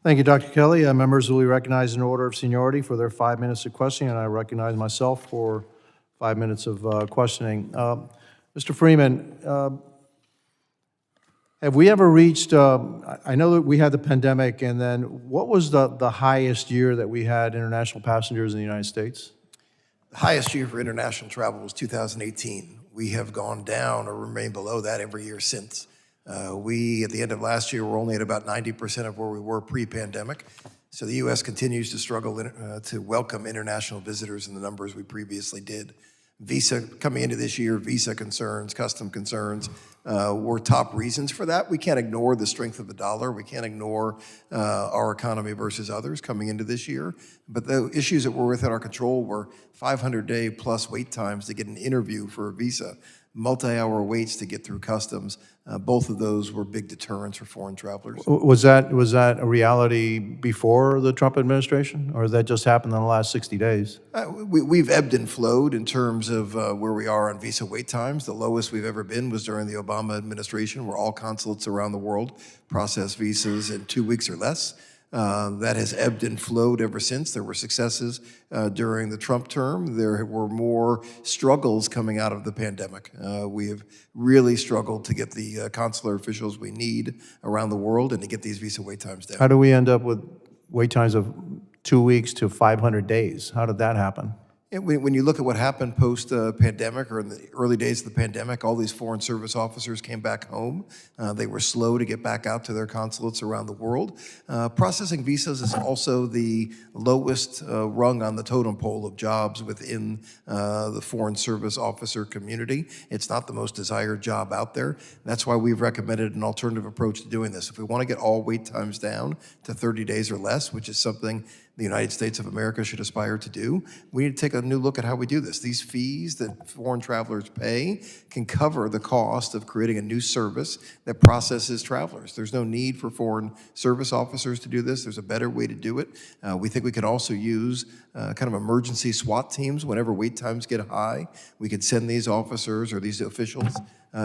Thank you, Dr. Kelly. Members will be recognized in order of seniority for their 5 minutes of questioning, and I recognize myself for 5 minutes of questioning. Mr. Freeman, have we ever reached, I know that we had the pandemic, and then what was the highest year that we had international passengers in the United States? The highest year for international travel was 2018. We have gone down or remained below that every year since. We, at the end of last year, were only at about 90% of where we were pre-pandemic. So the U.S. continues to struggle to welcome international visitors in the numbers we previously did. Visa, coming into this year, visa concerns, custom concerns were top reasons for that. We can't ignore the strength of the dollar. We can't ignore our economy versus others coming into this year. But the issues that were within our control were 500-day plus wait times to get an interview for a visa, multi-hour waits to get through customs. Both of those were big deterrents for foreign travelers. Was that a reality before the Trump administration, or did that just happen in the last 60 days? We've ebbed and flowed in terms of where we are on visa wait times. The lowest we've ever been was during the Obama administration, where all consulates around the world process visas in 2 weeks or less. That has ebbed and flowed ever since. There were successes during the Trump term. There were more struggles coming out of the pandemic. We have really struggled to get the consular officials we need around the world and to get these visa wait times down. How do we end up with wait times of 2 weeks to 500 days? How did that happen? When you look at what happened post-pandemic or in the early days of the pandemic, all these foreign service officers came back home. They were slow to get back out to their consulates around the world. Processing visas is also the lowest rung on the totem pole of jobs within the foreign service officer community. It's not the most desired job out there. That's why we've recommended an alternative approach to doing this. If we want to get all wait times down to 30 days or less, which is something the United States of America should aspire to do, we need to take a new look at how we do this. These fees that foreign travelers pay can cover the cost of creating a new service that processes travelers. There's no need for foreign service officers to do this. There's a better way to do it. We think we could also use kind of emergency SWAT teams whenever wait times get high. We could send these officers or these officials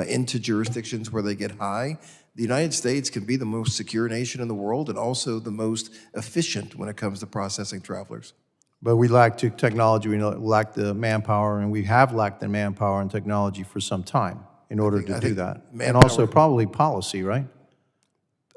into jurisdictions where they get high. The United States can be the most secure nation in the world and also the most efficient when it comes to processing travelers. But we lack technology, we lack the manpower, and we have lacked the manpower and technology for some time in order to do that. And also probably policy, right?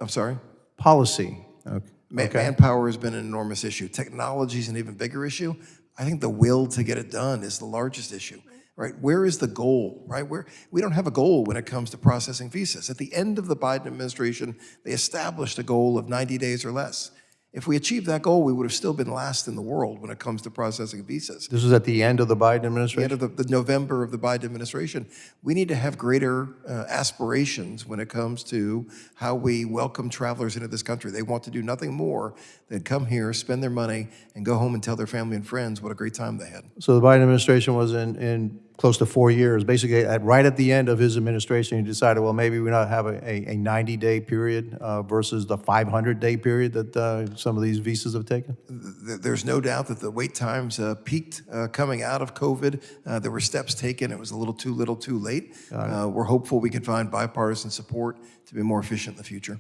I'm sorry? Policy. Okay. Manpower has been an enormous issue. Technology is an even bigger issue. I think the will to get it done is the largest issue. Right? Where is the goal, right? We don't have a goal when it comes to processing visas. At the end of the Biden administration, they established a goal of 90 days or less. If we achieved that goal, we would have still been last in the world when it comes to processing visas. This was at the end of the Biden administration? At the end of the November of the Biden administration. We need to have greater aspirations when it comes to how we welcome travelers into this country. They want to do nothing more than come here, spend their money, and go home and tell their family and friends what a great time they had. So the Biden administration was in close to 4 years. Basically, right at the end of his administration, he decided, well, maybe we not have a 90-day period versus the 500-day period that some of these visas have taken? There's no doubt that the wait times peaked coming out of COVID. There were steps taken. It was a little too late. We're hopeful we can find bipartisan support to be more efficient in the future.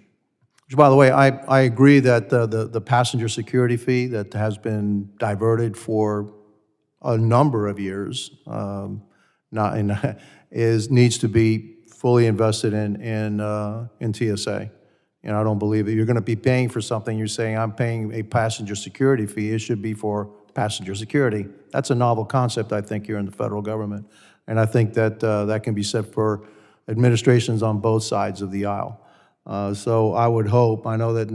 Which, by the way, I agree that the passenger security fee that has been diverted for a number of years needs to be fully invested in TSA. And I don't believe that you're going to be paying for something. You're saying I'm paying a passenger security fee. It should be for passenger security. That's a novel concept, I think, here in the federal government. And I think that that can be set for administrations on both sides of the aisle. So I would hope, I know that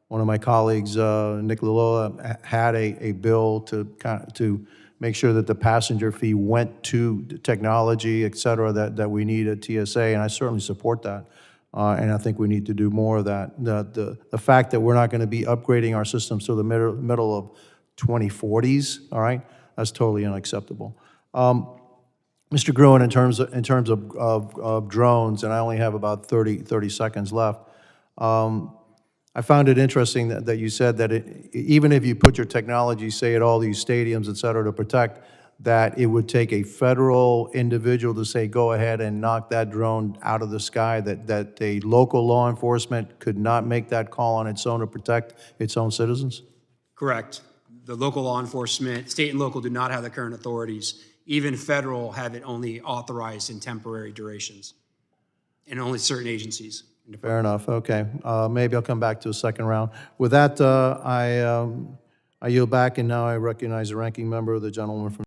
one of my colleagues, Nick Lalola, had a bill to make sure that the passenger fee went to technology, et cetera, that we need at TSA, and I certainly support that. And I think we need to do more of that. The fact that we're not going to be upgrading our systems to the middle of 2040s, all right, that's totally unacceptable. Mr. Gruen, in terms of drones, and I only have about 30 seconds left, I found it interesting that you said that even if you put your technology, say, at all these stadiums, et cetera, to protect, that it would take a federal individual to say, go ahead and knock that drone out of the sky, that a local law enforcement could not make that call on its own to protect its own citizens? Correct. The local law enforcement, state and local do not have the current authorities. Even federal have it only authorized in temporary durations, and only certain agencies. Fair enough, okay. Maybe I'll come back to a second round. With that, I yield back, and now I recognize the ranking member, the gentleman from